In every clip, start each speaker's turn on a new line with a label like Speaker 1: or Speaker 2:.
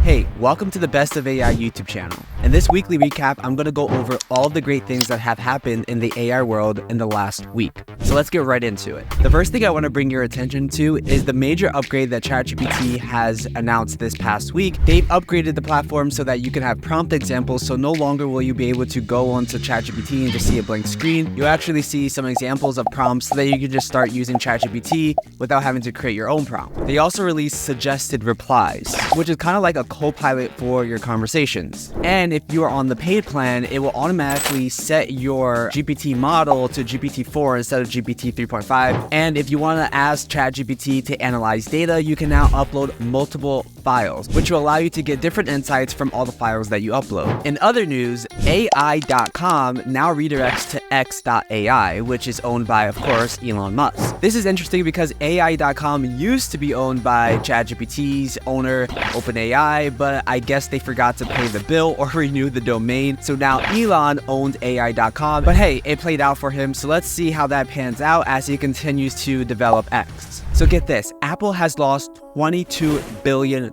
Speaker 1: Hey, welcome to the Best of AI YouTube channel. In this weekly recap, I'm going to go over all the great things that have happened in the AI world in the last week. So let's get right into it. The first thing I want to bring your attention to is the major upgrade that ChatGPT has announced this past week. They've upgraded the platform so that you can have prompt examples, so no longer will you be able to go onto ChatGPT and just see a blank screen. You'll actually see some examples of prompts so that you can just start using ChatGPT without having to create your own prompt. They also released suggested replies, which is kind of like a co-pilot for your conversations. And if you are on the paid plan, it will automatically set your GPT model to GPT-4 instead of GPT 3.5. And if you want to ask ChatGPT to analyze data, you can now upload multiple files, which will allow you to get different insights from all the files that you upload. In other news, AI.com now redirects to X.ai, which is owned by, of course, Elon Musk. This is interesting because AI.com used to be owned by ChatGPT's owner, OpenAI, but I guess they forgot to pay the bill or renew the domain. So now Elon owned AI.com, but hey, it played out for him. So let's see how that pans out as he continues to develop X. So get this, Apple has lost $22 billion.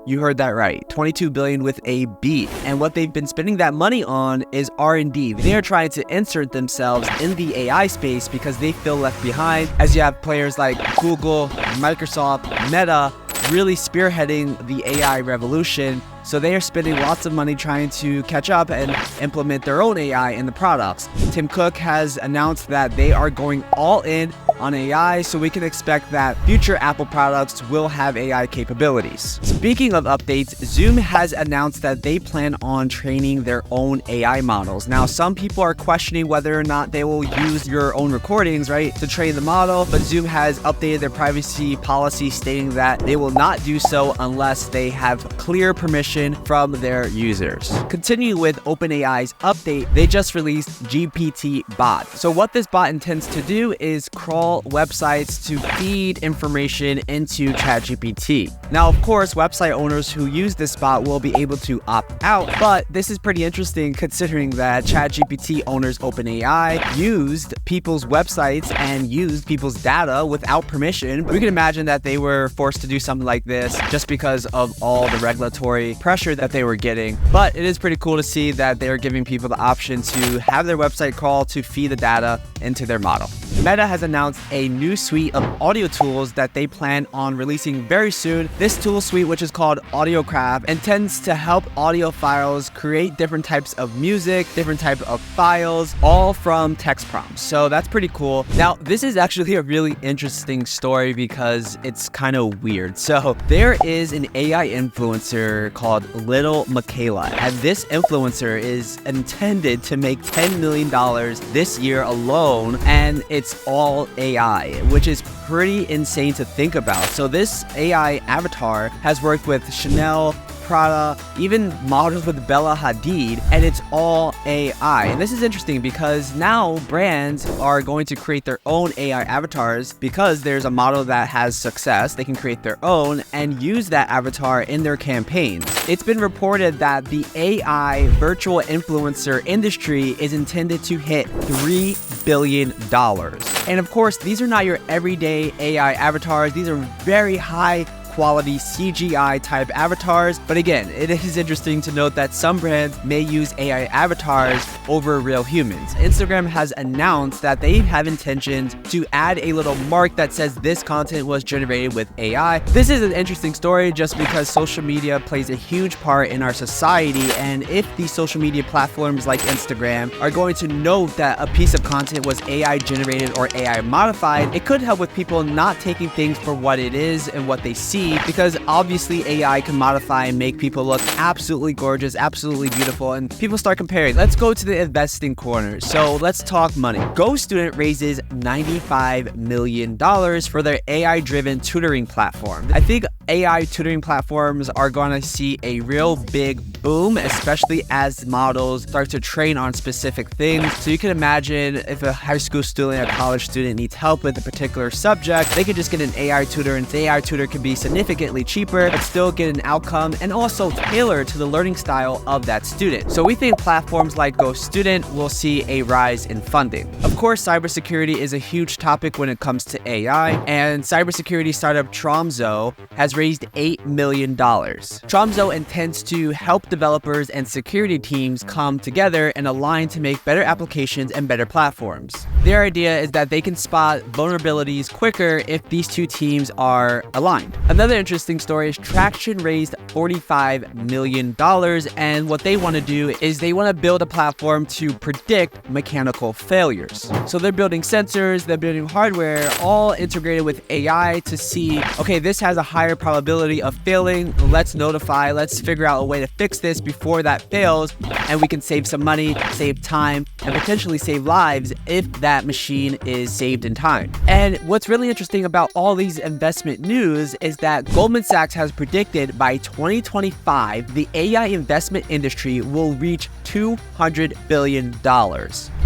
Speaker 1: You heard that right, $22 billion with a B. And what they've been spending that money on is R&D. They are trying to insert themselves in the AI space because they feel left behind, as you have players like Google, Microsoft, Meta, really spearheading the AI revolution. So they are spending lots of money trying to catch up and implement their own AI in the products. Tim Cook has announced that they are going all in on AI, so we can expect that future Apple products will have AI capabilities. Speaking of updates, Zoom has announced that they plan on training their own AI models. Now, some people are questioning whether or not they will use your own recordings, right, to train the model, but Zoom has updated their privacy policy stating that they will not do so unless they have clear permission from their users. Continuing with OpenAI's update, they just released GPT bot. So what this bot intends to do is crawl websites to feed information into ChatGPT. Now, of course, website owners who use this bot will be able to opt out, but this is pretty interesting considering that ChatGPT owners OpenAI used people's websites and used people's data without permission. We can imagine that they were forced to do something like this just because of all the regulatory pressure that they were getting. But it is pretty cool to see that they are giving people the option to have their website crawl to feed the data into their model. Meta has announced a new suite of audio tools that they plan on releasing very soon. This tool suite, which is called AudioCraft, intends to help audiophiles create different types of music, different type of files, all from text prompts. So that's pretty cool. Now, this is actually a really interesting story because it's kind of weird. So there is an AI influencer called Little Michaela, and this influencer is intended to make $10 million this year alone, and it's all AI, which is pretty insane to think about. So this AI avatar has worked with Chanel, Prada, even models with Bella Hadid, and it's all AI. And this is interesting because now brands are going to create their own AI avatars because there's a model that has success. They can create their own and use that avatar in their campaigns. It's been reported that the AI virtual influencer industry is intended to hit $3 billion. And of course, these are not your everyday AI avatars. These are very high quality CGI type avatars. But again, it is interesting to note that some brands may use AI avatars over real humans. Instagram has announced that they have intentions to add a little mark that says this content was generated with AI. This is an interesting story just because social media plays a huge part in our society, and if these social media platforms like Instagram are going to note that a piece of content was AI generated or AI modified, it could help with people not taking things for what it is and what they see, because obviously AI can modify and make people look absolutely gorgeous, absolutely beautiful, and people start comparing. Let's go to the investing corner. So let's talk money. Go Student raises $95 million for their AI-driven tutoring platform. I think AI tutoring platforms are going to see a real big boom, especially as models start to train on specific things. So you can imagine if a high school student, a college student needs help with a particular subject, they could just get an AI tutor, and the AI tutor can be significant significantly cheaper, but still get an outcome and also tailor to the learning style of that student. So we think platforms like GoStudent will see a rise in funding. Of course, cybersecurity is a huge topic when it comes to AI, and cybersecurity startup Tromso has raised $8 million. Tromso intends to help developers and security teams come together and align to make better applications and better platforms. Their idea is that they can spot vulnerabilities quicker if these two teams are aligned. Another interesting story is Traction raised $45 million, and what they want to do is they want to build a platform to predict mechanical failures. So they're building sensors, they're building hardware, all integrated with AI to see, okay, this has a higher probability of failing. Let's notify, let's figure out a way to fix this before that fails, and we can save some money, save time, and potentially save lives if that machine is saved in time. And what's really interesting about all these investment news is that Goldman Sachs has predicted by 2025, the AI investment industry will reach $200 billion.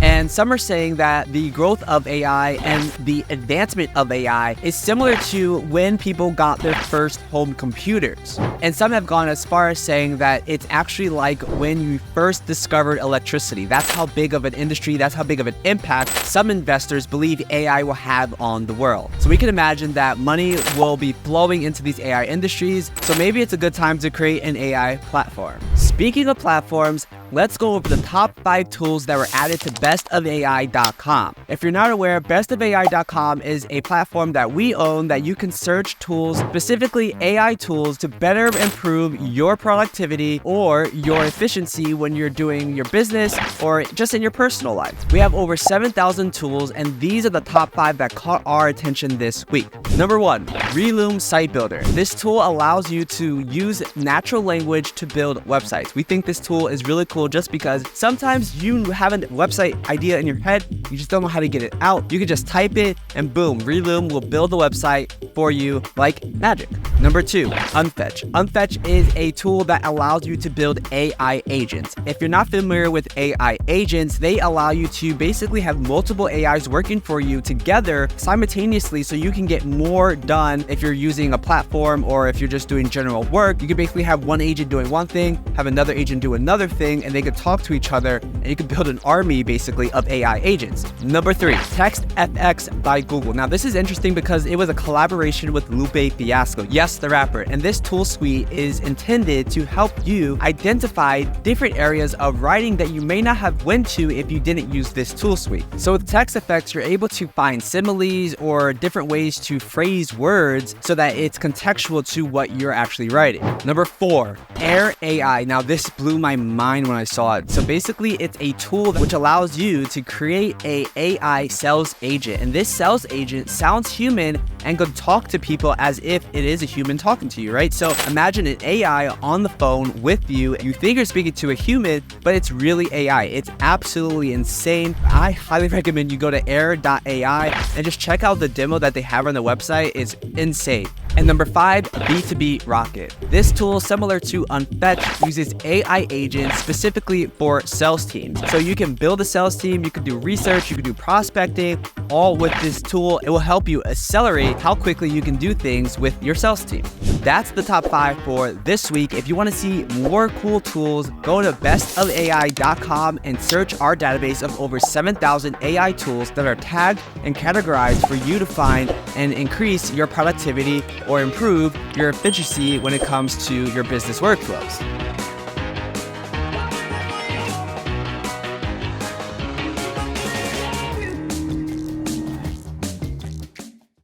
Speaker 1: And some are saying that the growth of AI and the advancement of AI is similar to when people got their first home computers. And some have gone as far as saying that it's actually like when you first discovered electricity. That's how big of an industry, that's how big of an impact some investors believe AI will have on the world. So we can imagine that money will be flowing into these AI industries. So maybe it's a good time to create an AI platform. Speaking of platforms, let's go over the top 5 tools that were added to bestofai.com. If you're not aware, bestofai.com is a platform that we own that you can search tools, specifically AI tools, to better improve your productivity or your efficiency when you're doing your business or just in your personal life. We have over 7,000 tools, and these are the top 5 that caught our attention this week. Number 1, Reloom Site Builder. This tool allows you to use natural language to build websites. We think this tool is really cool just because sometimes you have a website idea in your head, you just don't know how to get it out. You can just type it and boom, Reloom will build the website for you like magic. Number 2, Unfetch. Unfetch is a tool that allows you to build AI agents. If you're not familiar with AI agents, they allow you to basically have multiple AIs working for you together simultaneously so you can get more done if you're using a platform or if you're just doing general work. You can basically have one agent doing one thing, have another agent do another thing, and they could talk to each other, and you could build an army basically of AI agents. Number 3, TextFX by Google. Now this is interesting because it was a collaboration with Lupe Fiasco, yes, the rapper, and this tool suite is intended to help you identify different areas of writing that you may not have went to if you didn't use this tool suite. So with TextFX, you're able to find similes or different ways to phrase words so that it's contextual to what you're actually writing. Number 4, Air AI. Now this blew my mind when I saw it. So basically it's a tool which allows you to create a AI sales agent, and this sales agent sounds human and could talk to people as if it is a human talking to you, right? So imagine an AI on the phone with you. You think you're speaking to a human, but it's really AI. It's absolutely insane. I highly recommend you go to air.ai and just check out the demo that they have on the website. It's insane. And number 5, B2B Rocket. This tool, similar to Unfetch, uses AI agents specifically for sales teams. So you can build a sales team, you can do research, you can do prospecting, all with this tool. It will help you accelerate how quickly you can do things with your sales team. That's the top 5 for this week. If you want to see more cool tools, go to bestofai.com and search our database of over 7,000 AI tools that are tagged and categorized for you to find and increase your productivity or improve your efficiency when it comes to your business workflows.